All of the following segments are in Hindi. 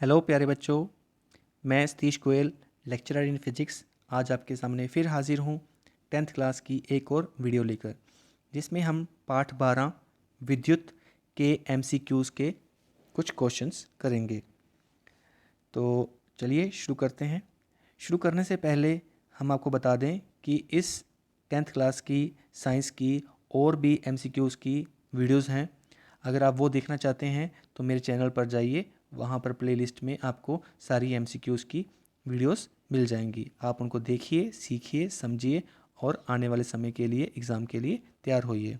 हेलो प्यारे बच्चों, मैं Satish Goyal lecturer in physics आज आपके सामने फिर हाजिर हूँ 10th क्लास की एक और वीडियो लेकर, जिसमें हम पाठ 12 विद्युत के MCQs के कुछ क्वेश्चंस करेंगे। तो चलिए शुरू करते हैं। शुरू करने से पहले हम आपको बता दें कि इस 10th क्लास की साइंस की और भी MCQs की वीडियोस हैं। अगर आप वो देखना चाहते हैं तो मेरे चैनल पर जाइए, वहाँ पर प्लेलिस्ट में आपको सारी MCQs की वीडियोस मिल जाएंगी। आप उनको देखिए, सीखिए, समझिए और आने वाले समय के लिए एग्ज़ाम के लिए तैयार होइए।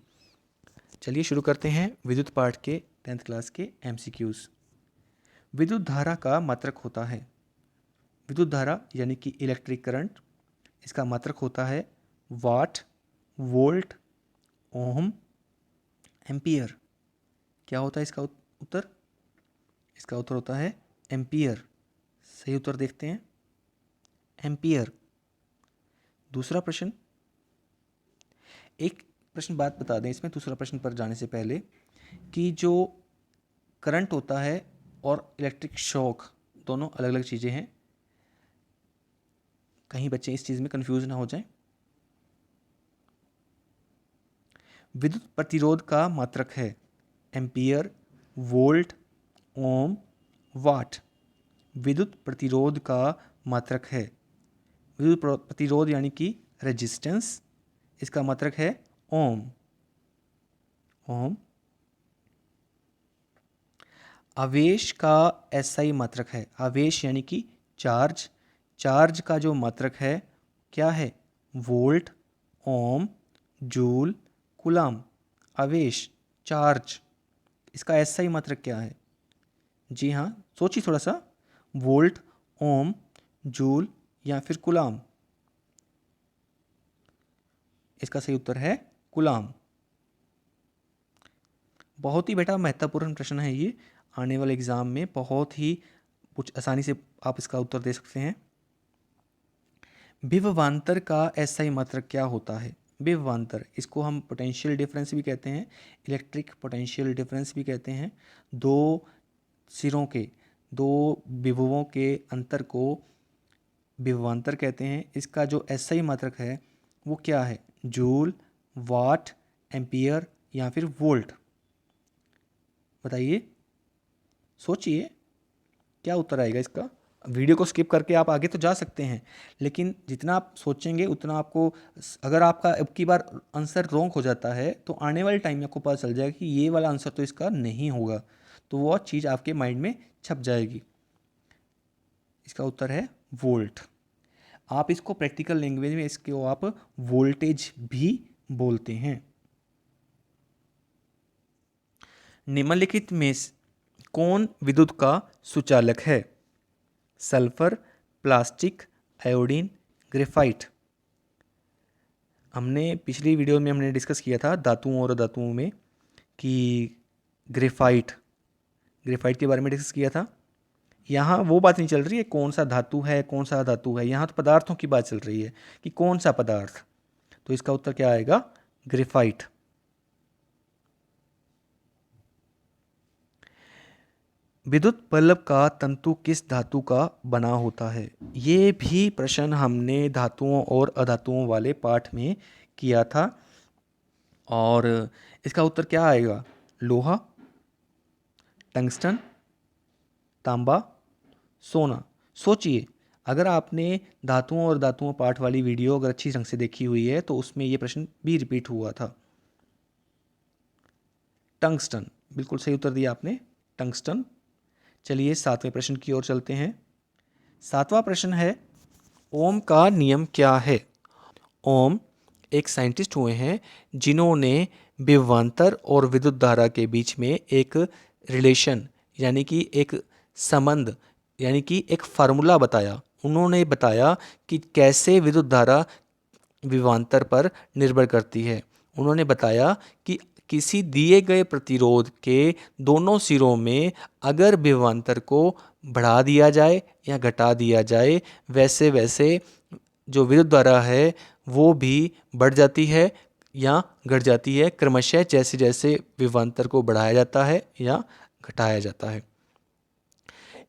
चलिए शुरू करते हैं विद्युत पाठ के 10th क्लास के MCQs। विद्युत धारा का मात्रक होता है। विद्युत धारा यानी कि इलेक्ट्रिक करंट, इसका मात्रक होता है वाट, वोल्ट, ओम, एम्पियर। क्या होता है इसका उत्तर? इसका उत्तर होता है एम्पियर। सही उत्तर देखते हैं, एम्पियर। दूसरा प्रश्न, एक प्रश्न बात बता दें इसमें दूसरा प्रश्न पर जाने से पहले कि जो करंट होता है और इलेक्ट्रिक शॉक दोनों अलग अलग चीज़ें हैं। कहीं बच्चे इस चीज़ में कंफ्यूज ना हो जाएं। विद्युत प्रतिरोध का मात्रक है एम्पियर, वोल्ट, ओम, वाट। विद्युत प्रतिरोध का मात्रक है, विद्युत प्रतिरोध यानी कि रेजिस्टेंस, इसका मात्रक है ओम। ओम। आवेश का SI मात्रक है, आवेश यानी कि चार्ज, चार्ज का जो मात्रक है क्या है? वोल्ट, ओम, जूल, कूलाम। आवेश, चार्ज, इसका SI मात्रक क्या है? जी हाँ, सोचिए थोड़ा सा। वोल्ट, ओम, जूल या फिर कूलाम। इसका सही उत्तर है कूलाम। बहुत ही बेटा महत्वपूर्ण प्रश्न है ये, आने वाले एग्जाम में बहुत ही कुछ आसानी से आप इसका उत्तर दे सकते हैं। विभवांतर का SI मात्रक क्या होता है? विभवांतर, इसको हम पोटेंशियल डिफरेंस भी कहते हैं, इलेक्ट्रिक पोटेंशियल डिफरेंस भी कहते हैं। दो सिरों के, दो विभवों के अंतर को विभवांतर कहते हैं। इसका जो SI मात्रक है वो क्या है? जूल, वाट, एम्पियर या फिर वोल्ट। बताइए, सोचिए क्या उत्तर आएगा इसका। वीडियो को स्किप करके आप आगे तो जा सकते हैं, लेकिन जितना आप सोचेंगे उतना आपको, अगर आपका अब की बार आंसर रॉन्ग हो जाता है तो आने वाले टाइम में आपको पता चल जाएगा कि ये वाला आंसर तो इसका नहीं होगा, तो वो चीज़ आपके माइंड में छप जाएगी। इसका उत्तर है वोल्ट। आप इसको प्रैक्टिकल लैंग्वेज में इसको आप वोल्टेज भी बोलते हैं। निम्नलिखित में कौन विद्युत का सुचालक है? Sulphur, plastic, iodine, graphite. हमने पिछली वीडियो में हमने डिस्कस किया था धातुओं और अधातुओं में कि ग्रेफाइट के बारे में डिस्कस किया था। यहाँ वो बात नहीं चल रही है कौन सा धातु है कौन सा अधातु है, यहाँ तो पदार्थों की बात चल रही है कि कौन सा पदार्थ। तो इसका उत्तर क्या आएगा? ग्रेफाइट। विद्युत बल्ब का तंतु किस धातु का बना होता है? ये भी प्रश्न हमने धातुओं और अधातुओं वाले पाठ में किया था, और इसका उत्तर क्या आएगा? लोहा, टंगस्टन, तांबा, सोना। सोचिए, अगर आपने धातुओं और धातुओं पाठ वाली वीडियो अगर अच्छी ढंग से देखी हुई है तो उसमें ये प्रश्न भी रिपीट हुआ था। टंगस्टन, बिल्कुल सही उत्तर दिया आपने, टंगस्टन। चलिए 7वें प्रश्न की ओर चलते हैं। 7वां प्रश्न है, ओम का नियम क्या है? ओम एक साइंटिस्ट हुए हैं जिन्होंने विभवांतर और विद्युत धारा के बीच में एक रिलेशन यानी कि एक संबंध यानी कि एक फार्मूला बताया। उन्होंने बताया कि कैसे विद्युत धारा विभवांतर पर निर्भर करती है। उन्होंने बताया कि किसी दिए गए प्रतिरोध के दोनों सिरों में अगर विभवांतर को बढ़ा दिया जाए या घटा दिया जाए, वैसे वैसे जो विद्युत धारा है वो भी बढ़ जाती है या घट जाती है, क्रमशः जैसे जैसे विभवांतर को बढ़ाया जाता है या घटाया जाता है।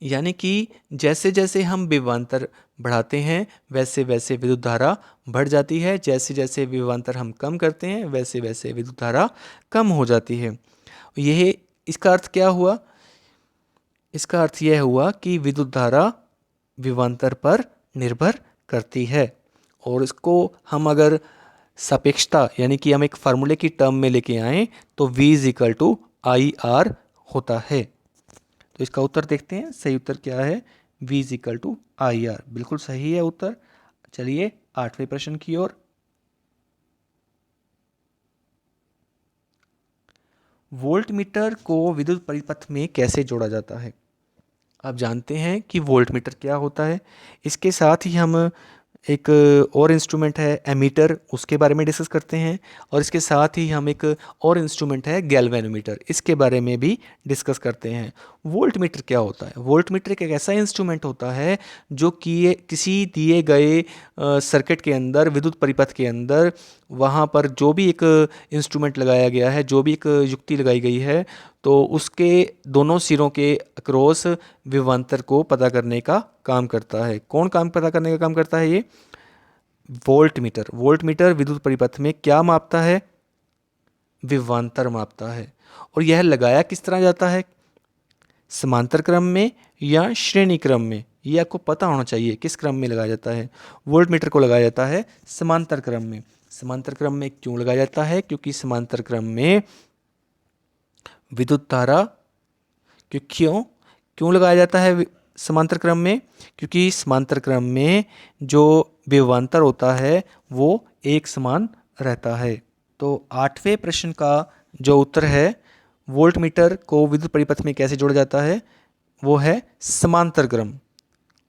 यानी कि जैसे जैसे हम विभवांतर बढ़ाते हैं वैसे वैसे विद्युत धारा बढ़ जाती है, जैसे जैसे विभवांतर हम कम करते हैं वैसे वैसे विद्युत धारा कम हो जाती है। यह इसका अर्थ क्या हुआ? इसका अर्थ यह हुआ कि विद्युत धारा विभवांतर पर निर्भर करती है। और इसको हम अगर सापेक्षता यानी कि हम एक फार्मूले की टर्म में लेके आए तो V = IR होता है। तो इसका उत्तर देखते हैं, सही उत्तर क्या है? V = IR, बिल्कुल सही है उत्तर। चलिए 8वें प्रश्न की ओर। वोल्टमीटर को विद्युत परिपथ में कैसे जोड़ा जाता है? आप जानते हैं कि वोल्टमीटर क्या होता है। इसके साथ ही हम एक और इंस्ट्रूमेंट है एमीटर, उसके बारे में डिस्कस करते हैं। और इसके साथ ही हम एक और इंस्ट्रूमेंट है गैल्वेनोमीटर, इसके बारे में भी डिस्कस करते हैं। वोल्टमीटर क्या होता है? वोल्टमीटर एक ऐसा इंस्ट्रूमेंट होता है जो कि किसी दिए गए सर्किट के अंदर, विद्युत परिपथ के अंदर, वहाँ पर जो भी एक इंस्ट्रूमेंट लगाया गया है, जो भी एक युक्ति लगाई गई है, तो उसके दोनों सिरों के अक्रॉस विभवांतर को पता करने का काम करता है। कौन काम पता करने का काम करता है? ये वोल्टमीटर। वोल्टमीटर विद्युत परिपथ में क्या मापता है? विभवांतर मापता है। और यह लगाया किस तरह जाता है? समांतर क्रम में या श्रेणी क्रम में? ये आपको पता होना चाहिए किस क्रम में लगाया जाता है। वोल्टमीटर को लगाया जाता है समांतर क्रम में। समांतर क्रम में क्यों लगाया जाता है? क्योंकि समांतर क्रम में विद्युत धारा क्यों लगाया जाता है समांतर क्रम में? क्योंकि समांतर क्रम में जो विभवांतर होता है वो एक समान रहता है। तो 8वें प्रश्न का जो उत्तर है, वोल्टमीटर को विद्युत परिपथ में कैसे जोड़ा जाता है, वो है समांतर क्रम।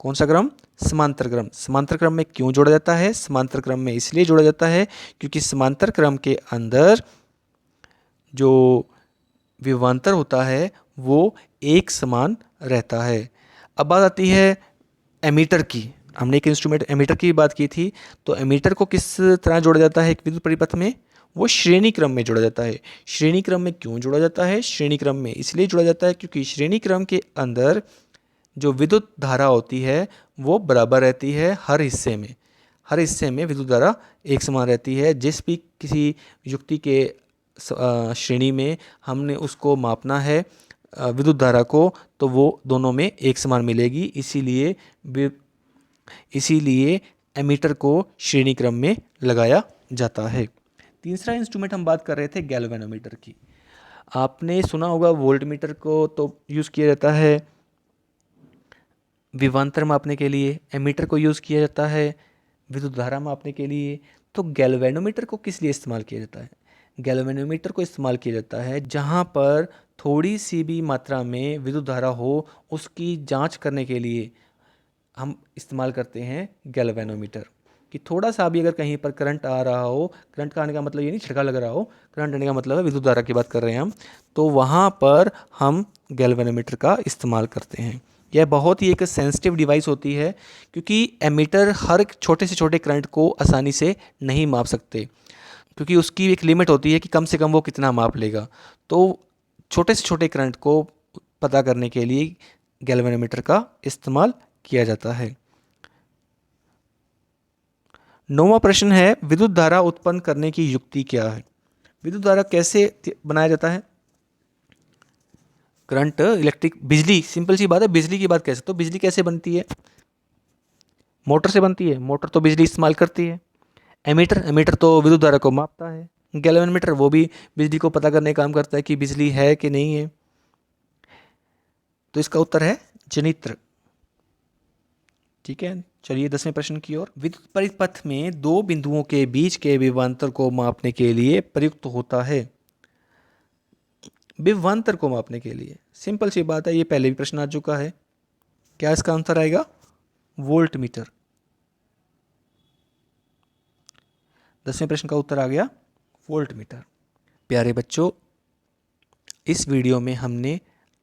कौन सा क्रम? समांतर क्रम। समांतर क्रम में क्यों जोड़ा जाता है? समांतर क्रम में इसलिए जोड़ा जाता है क्योंकि समांतर क्रम के अंदर जो विभवांतर होता है वो एक समान रहता है। अब बात आती है एमीटर की। हमने एक इंस्ट्रूमेंट एमीटर की बात की थी। तो एमीटर को किस तरह जोड़ा जाता है एक विद्युत परिपथ में? वो श्रेणी क्रम में जोड़ा जाता है। श्रेणी क्रम में क्यों जोड़ा जाता है? श्रेणी क्रम में इसलिए जोड़ा जाता है क्योंकि श्रेणी क्रम के अंदर जो विद्युत धारा होती है वो बराबर रहती है हर हिस्से में। हर हिस्से में विद्युत धारा एक समान रहती है। जिस भी किसी युक्ति के श्रेणी में हमने उसको मापना है विद्युत धारा को, तो वो दोनों में एक समान मिलेगी। इसीलिए एमीटर को श्रेणी क्रम में लगाया जाता है। तीसरा इंस्ट्रूमेंट हम बात कर रहे थे गैल्वेनोमीटर की। आपने सुना होगा वोल्टमीटर को तो यूज़ किया जाता है विभवांतर मापने के लिए, एमीटर को यूज़ किया जाता है विद्युत धारा मापने के लिए। तो गैल्वेनोमीटर को किस लिए इस्तेमाल किया जाता है? गैल्वेनोमीटर को इस्तेमाल किया जाता है जहाँ पर थोड़ी सी भी मात्रा में विद्युत धारा हो, उसकी जांच करने के लिए हम इस्तेमाल करते हैं गैल्वेनोमीटर। कि थोड़ा सा भी अगर कहीं पर करंट आ रहा हो, करंट का आने का मतलब ये नहीं छिड़का लग रहा हो, करंट आने का मतलब है विद्युत धारा की बात कर रहे हैं हम, तो वहाँ पर हम गैल्वेनोमीटर का इस्तेमाल करते हैं। यह बहुत ही एक सेंसिटिव डिवाइस होती है क्योंकि एमीटर हर छोटे से छोटे करंट को आसानी से नहीं माप सकते, क्योंकि उसकी एक लिमिट होती है कि कम से कम वो कितना माप लेगा। तो छोटे से छोटे करंट को पता करने के लिए गैल्वेनोमीटर का इस्तेमाल किया जाता है। 9वां प्रश्न है, विद्युत धारा उत्पन्न करने की युक्ति क्या है? विद्युत धारा कैसे बनाया जाता है? करंट, इलेक्ट्रिक, बिजली, सिंपल सी बात है। बिजली की बात कैसे, तो बिजली कैसे बनती है? मोटर से बनती है। मोटर तो बिजली इस्तेमाल करती है। एमीटर तो विद्युत धारा को मापता है। गैल्वेनोमीटर वो भी बिजली को पता करने का काम करता है कि बिजली है कि नहीं है। तो इसका उत्तर है जनित्र। ठीक है, चलिए 10वें प्रश्न की ओर। विद्युत परिपथ में दो बिंदुओं के बीच के विभवांतर को मापने के लिए प्रयुक्त होता है। विभवांतर को मापने के लिए सिंपल सी बात है, ये पहले भी प्रश्न आ चुका है। क्या इसका आंसर आएगा? वोल्टमीटर। 10वें प्रश्न का उत्तर आ गया वोल्टमीटर। प्यारे बच्चों, इस वीडियो में हमने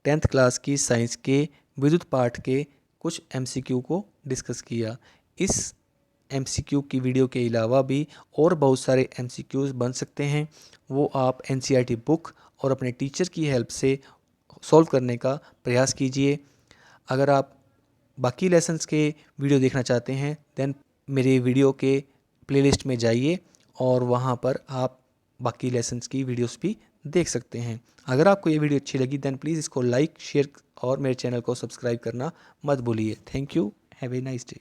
10th क्लास की साइंस के विद्युत पाठ के कुछ MCQ को डिस्कस किया। इस MCQ की वीडियो के अलावा भी और बहुत सारे MCQs बन सकते हैं, वो आप NCERT बुक और अपने टीचर की हेल्प से सॉल्व करने का प्रयास कीजिए। अगर आप बाकी लेसन्स के वीडियो देखना चाहते हैं देन मेरे वीडियो के प्लेलिस्ट में जाइए और वहाँ पर आप बाकी लेसन्स की वीडियोस भी देख सकते हैं। अगर आपको ये वीडियो अच्छी लगी देन प्लीज़ इसको लाइक शेयर और मेरे चैनल को सब्सक्राइब करना मत भूलिए। Thank you, have a nice day.